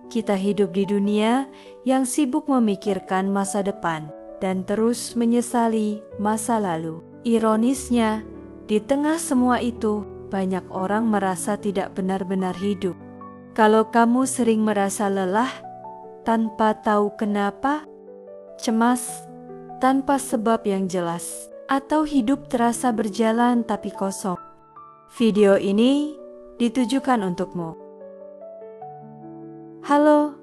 Kita hidup di dunia yang sibuk memikirkan masa depan dan terus menyesali masa lalu. Ironisnya, di tengah semua itu, banyak orang merasa tidak benar-benar hidup. Kalau kamu sering merasa lelah tanpa tahu kenapa, cemas tanpa sebab yang jelas, atau hidup terasa berjalan tapi kosong, video ini ditujukan untukmu. Halo,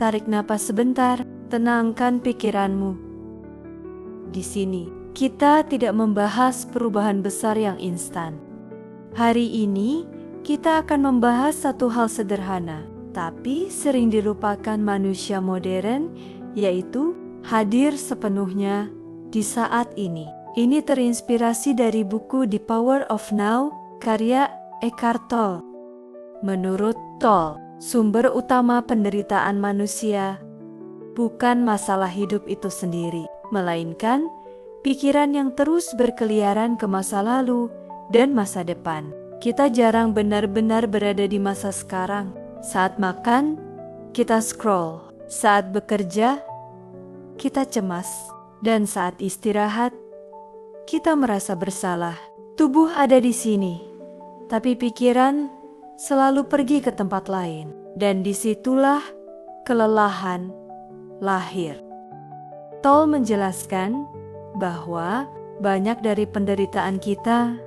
tarik napas sebentar, tenangkan pikiranmu. Di sini, kita tidak membahas perubahan besar yang instan. Hari ini, kita akan membahas satu hal sederhana, tapi sering dilupakan manusia modern, yaitu hadir sepenuhnya di saat ini. Ini terinspirasi dari buku The Power of Now, karya Eckhart Tolle. Menurut Tolle, sumber utama penderitaan manusia bukan masalah hidup itu sendiri, melainkan pikiran yang terus berkeliaran ke masa lalu dan masa depan. Kita jarang benar-benar berada di masa sekarang. Saat makan, kita scroll. Saat bekerja, kita cemas. Dan saat istirahat, kita merasa bersalah. Tubuh ada di sini, tapi pikiran selalu pergi ke tempat lain, dan disitulah kelelahan lahir. Tolle menjelaskan bahwa banyak dari penderitaan kita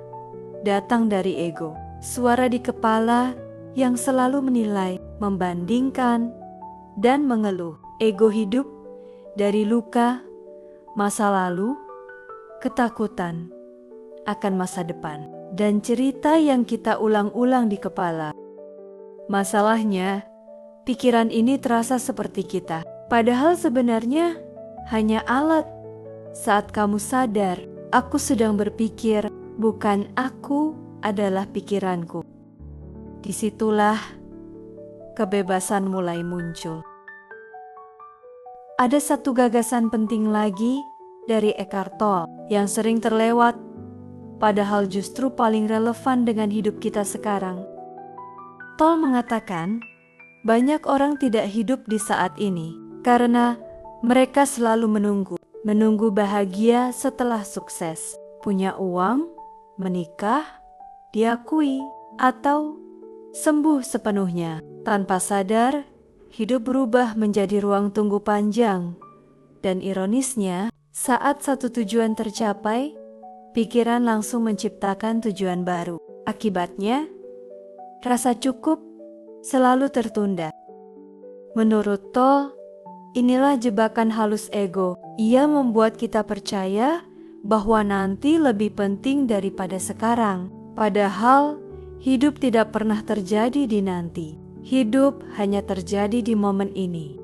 datang dari ego, suara di kepala yang selalu menilai, membandingkan, dan mengeluh. Ego hidup dari luka, masa lalu, ketakutan akan masa depan, dan cerita yang kita ulang-ulang di kepala. Masalahnya, pikiran ini terasa seperti kita, padahal sebenarnya hanya alat. Saat kamu sadar, aku sedang berpikir, bukan aku adalah pikiranku. Disitulah kebebasan mulai muncul. Ada satu gagasan penting lagi dari Eckhart Tolle yang sering terlewat, padahal justru paling relevan dengan hidup kita sekarang. Tolle mengatakan, banyak orang tidak hidup di saat ini karena mereka selalu menunggu bahagia setelah sukses, punya uang, menikah, diakui, atau sembuh sepenuhnya. Tanpa sadar, hidup berubah menjadi ruang tunggu panjang. Dan ironisnya, saat satu tujuan tercapai, pikiran langsung menciptakan tujuan baru. Akibatnya, rasa cukup selalu tertunda. Menurut Tolle, inilah jebakan halus ego. Ia membuat kita percaya bahwa nanti lebih penting daripada sekarang. Padahal, hidup tidak pernah terjadi di nanti. Hidup hanya terjadi di momen ini.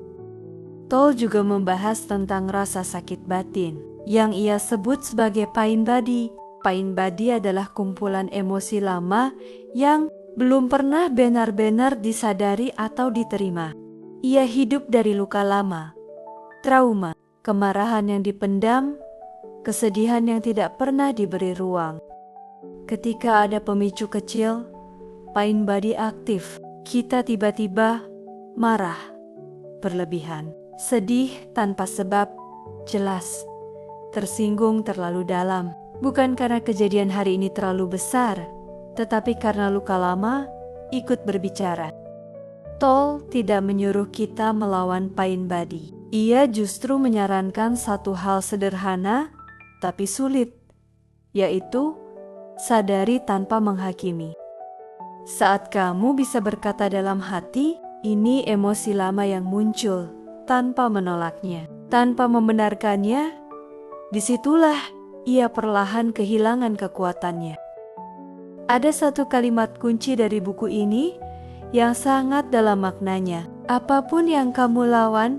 Tolle juga membahas tentang rasa sakit batin yang ia sebut sebagai pain body. Pain body adalah kumpulan emosi lama yang belum pernah benar-benar disadari atau diterima. Ia hidup dari luka lama, trauma, kemarahan yang dipendam, kesedihan yang tidak pernah diberi ruang. Ketika ada pemicu kecil, pain body aktif. Kita tiba-tiba marah, berlebihan, sedih tanpa sebab jelas, tersinggung terlalu dalam. Bukan karena kejadian hari ini terlalu besar, tetapi karena luka lama ikut berbicara. Tolle tidak menyuruh kita melawan pain body. Ia justru menyarankan satu hal sederhana tapi sulit, yaitu sadari tanpa menghakimi. Saat kamu bisa berkata dalam hati, ini emosi lama yang muncul, tanpa menolaknya, tanpa membenarkannya, disitulah ia perlahan kehilangan kekuatannya. Ada satu kalimat kunci dari buku ini yang sangat dalam maknanya. Apapun yang kamu lawan,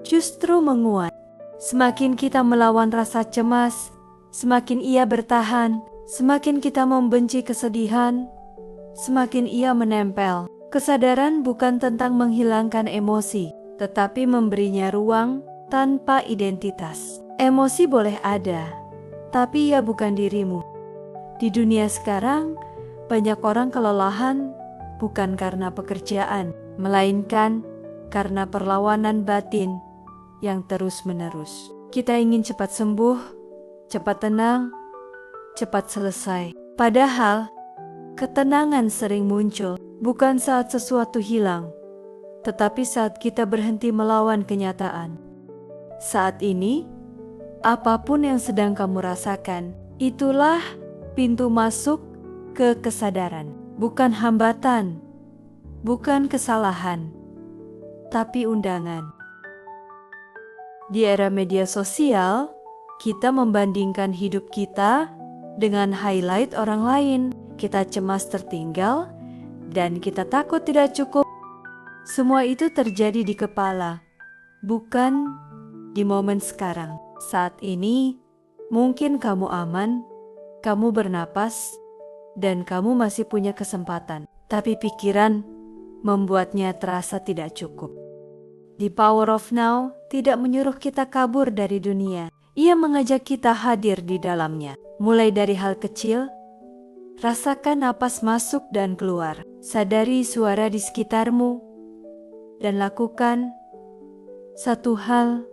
justru menguat. Semakin kita melawan rasa cemas, semakin ia bertahan. Semakin kita membenci kesedihan, semakin ia menempel. Kesadaran bukan tentang menghilangkan emosi, tetapi memberinya ruang tanpa identitas. Emosi boleh ada, tapi ia bukan dirimu. Di dunia sekarang, banyak orang kelelahan bukan karena pekerjaan, melainkan karena perlawanan batin yang terus-menerus. Kita ingin cepat sembuh, cepat tenang, cepat selesai. Padahal, ketenangan sering muncul bukan saat sesuatu hilang, tetapi saat kita berhenti melawan kenyataan. Saat ini, apapun yang sedang kamu rasakan, itulah pintu masuk ke kesadaran. Bukan hambatan, bukan kesalahan, tapi undangan. Di era media sosial, kita membandingkan hidup kita dengan highlight orang lain. Kita cemas tertinggal, dan kita takut tidak cukup. Semua itu terjadi di kepala, bukan di momen sekarang. Saat ini, mungkin kamu aman, kamu bernapas, dan kamu masih punya kesempatan. Tapi pikiran membuatnya terasa tidak cukup. The Power of Now tidak menyuruh kita kabur dari dunia. Ia mengajak kita hadir di dalamnya. Mulai dari hal kecil, rasakan napas masuk dan keluar. Sadari suara di sekitarmu, dan lakukan satu hal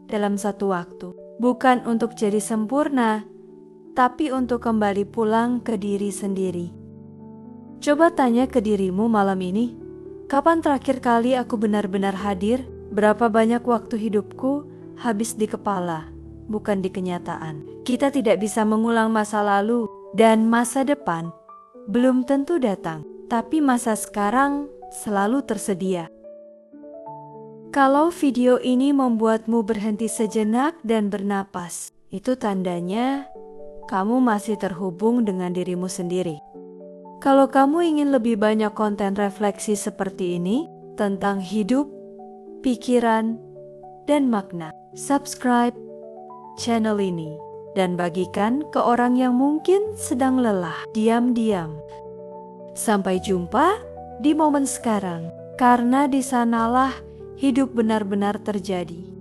dalam satu waktu. Bukan untuk jadi sempurna, tapi untuk kembali pulang ke diri sendiri. Coba tanya ke dirimu malam ini, kapan terakhir kali aku benar-benar hadir? Berapa banyak waktu hidupku habis di kepala, bukan di kenyataan. Kita tidak bisa mengulang masa lalu, dan masa depan belum tentu datang, tapi masa sekarang selalu tersedia. Kalau video ini membuatmu berhenti sejenak dan bernapas, itu tandanya kamu masih terhubung dengan dirimu sendiri. Kalau kamu ingin lebih banyak konten refleksi seperti ini tentang hidup, pikiran, dan makna, subscribe channel ini dan bagikan ke orang yang mungkin sedang lelah diam-diam. Sampai jumpa di momen sekarang, karena di sanalah hidup benar-benar terjadi.